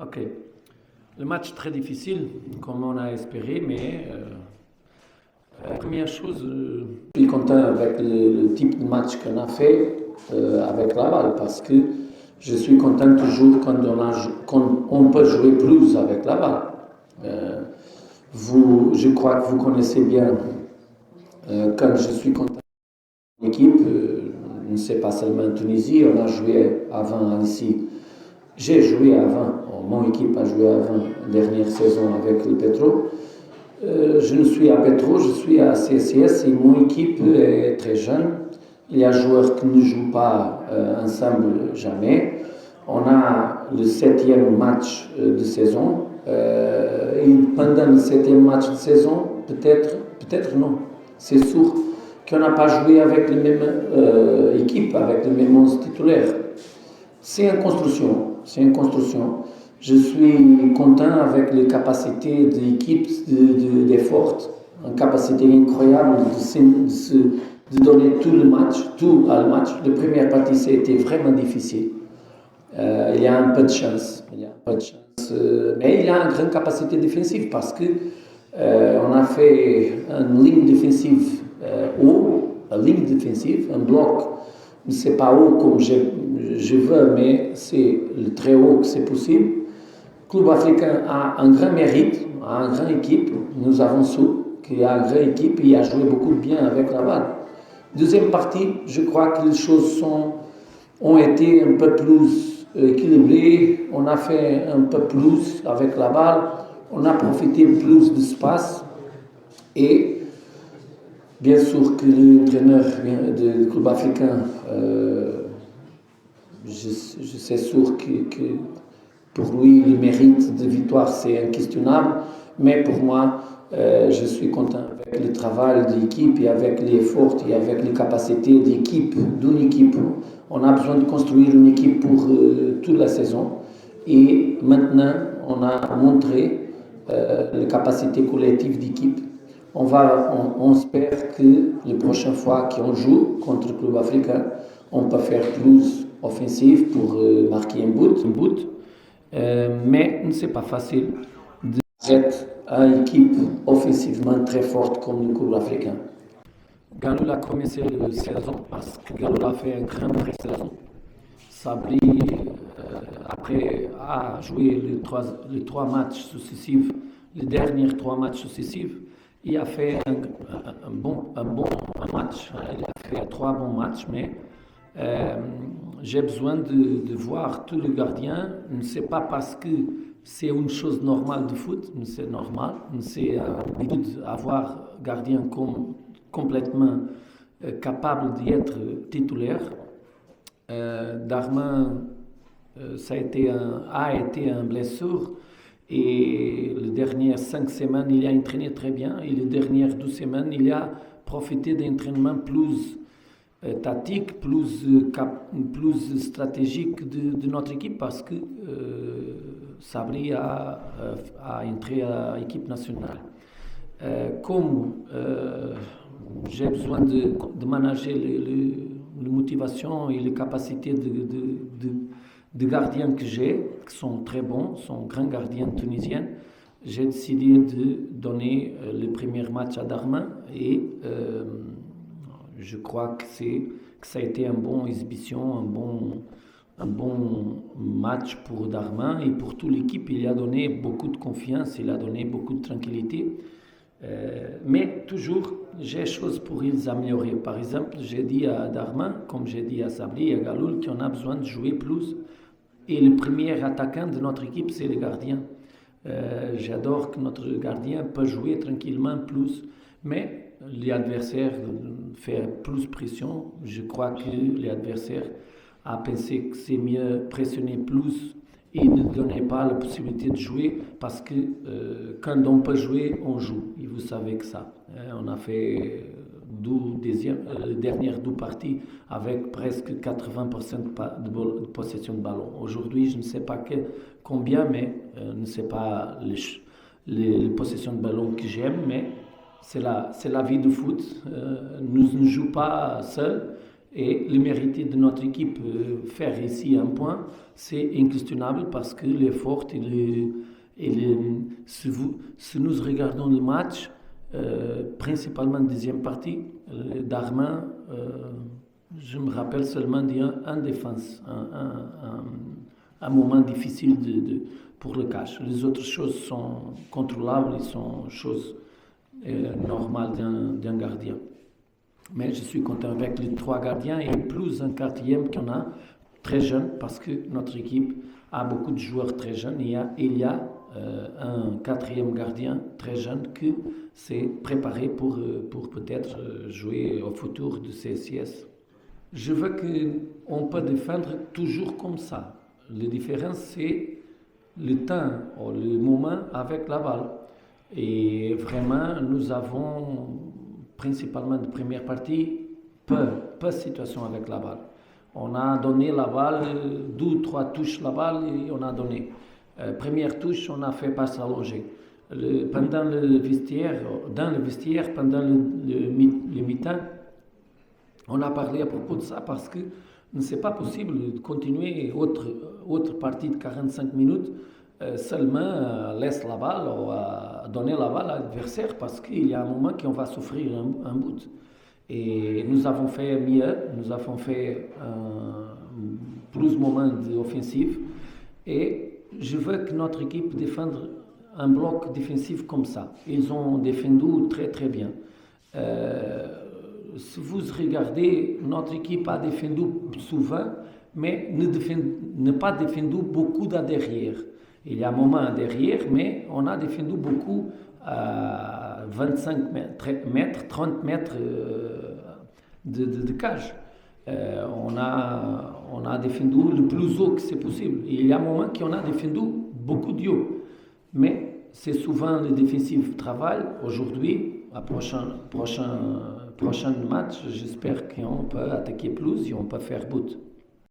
Ok. Le match très difficile, comme on a espéré, mais première chose, je suis content avec le type de match qu'on a fait avec Laval parce que je suis content toujours quand on peut jouer plus avec Laval. Euh, je crois que vous connaissez bien quand je suis content avec l'équipe, ce n'est pas seulement en Tunisie, on a joué avant ici. J'ai joué avant, mon équipe a joué avant, dernière saison avec le Petro. Je ne suis à Petro, je suis à CSIS et mon équipe est très jeune. Il y a des joueurs qui ne jouent pas ensemble jamais. On a le 7e match de saison. Et pendant le 7e match de saison, peut-être non. C'est sûr qu'on n'a pas joué avec la même équipe, avec les mêmes 11 titulaires. C'est une construction. C'est une construction. Je suis content avec les capacités de l'équipe d'effort, une capacité incroyable de donner tout le match. La première partie, c'était vraiment difficile. Il y a un peu de chance. Mais il y a une grande capacité défensive parce que on a fait une ligne défensive haut, une ligne défensive, un bloc. C'est pas haut comme je veux, mais c'est le très haut que c'est possible. Le club africain a un grand mérite, a une grande équipe. Nous avons su qu'il y a une grande équipe et il a joué beaucoup bien avec Laval. Deuxième partie, je crois que les choses ont été un peu plus équilibrées. On a fait un peu plus avec Laval. On a profité plus d'espace. Et bien sûr que l'entraîneur du club africain, je sais sûr que pour lui, le mérite de victoire, c'est inquestionnable. Mais pour moi, je suis content avec le travail de l'équipe et avec l'effort et avec les capacités d'une équipe. On a besoin de construire une équipe pour toute la saison. Et maintenant, on a montré les capacités collectives d'équipe. On espère que la prochaine fois qu'on joue contre le club africain, on peut faire plus offensif pour marquer un but. Mais ce n'est pas facile d'être une équipe offensivement très forte comme le club africain. Galoul a commencé la saison parce que Galoul a fait une grande pré-saison. Sabri, après, a joué les trois matchs successifs, les derniers 3 matchs successifs. Il a fait un bon match. Il a fait 3 bons matchs, mais j'ai besoin de voir tous les gardiens. Ce n'est pas parce que c'est une chose normale de foot, mais c'est normal. C'est avoir gardien complètement capable d'être titulaire. Darmin a été un blessure et les dernières 5 semaines il a entraîné très bien et les dernières 12 semaines il a profité d'entraînement plus tactique, plus stratégique de notre équipe parce que Sabri a entré à l'équipe nationale. Comme j'ai besoin de manager les motivations et les capacités de gardiens que j'ai, qui sont très bons, sont grands gardiens tunisiens, j'ai décidé de donner le premier match à Darmin et je crois que ça a été une bonne exhibition, un bon match pour Darmin et pour toute l'équipe. Il a donné beaucoup de confiance, il a donné beaucoup de tranquillité. Mais toujours, j'ai des choses pour les améliorer. Par exemple, j'ai dit à Darmin, comme j'ai dit à Sabri et à Galoul, qu'on a besoin de jouer plus. Et le premier attaquant de notre équipe, c'est le gardien. J'adore que notre gardien peut jouer tranquillement plus. Mais l'adversaire fait plus pression. Je crois que l'adversaire a pensé que c'est mieux pressionner plus et ne donner pas la possibilité de jouer parce que quand on peut jouer, on joue. Et vous savez que ça. On a fait les dernières 2 parties avec presque 80% de possession de ballon. Aujourd'hui, je ne sais pas combien, mais je ne sais pas les possessions de ballon que j'aime, mais c'est la vie du foot. Nous ne jouons pas seuls Et le mérite de notre équipe faire ici un point, c'est inquestionnable parce que l'effort, si nous regardons le match, principalement deuxième partie, Darmin, je me rappelle seulement d'un défense, un moment difficile pour le cash. Les autres choses sont contrôlables, ils sont choses normales d'un gardien. Mais je suis content avec les 3 gardiens et plus un 4e qu'on a très jeune parce que notre équipe a beaucoup de joueurs très jeunes. Il y a un 4e gardien très jeune qui s'est préparé pour peut-être jouer au futur de CSIS. Je veux qu'on peut défendre toujours comme ça. La différence, c'est le temps ou le moment avec la balle. Et vraiment, nous avons principalement de première partie, peu de situation avec la balle. On a donné la balle, 2 ou 3 touches la balle et on a donné. Première touche, on a fait passe allongée. Pendant le vestiaire, pendant le mi-temps, on a parlé à propos de ça parce que ce n'est pas possible de continuer autre partie de 45 minutes seulement laisse la balle ou donner la balle à l'adversaire parce qu'il y a un moment qu'on va souffrir un but. Et nous avons fait mieux, nous avons fait plus de moments offensifs et je veux que notre équipe défende un bloc défensif comme ça. Ils ont défendu très très bien. Si vous regardez, notre équipe a défendu souvent, mais ne pas défendu beaucoup derrière. Il y a un moment derrière, mais on a défendu beaucoup à 25 mètres, 30 mètres de cage. On a défendu le plus haut que c'est possible. Il y a un moment qu'on a défendu beaucoup de haut. Mais c'est souvent le défensif travail. Aujourd'hui, à prochain match, j'espère qu'on peut attaquer plus et on peut faire but.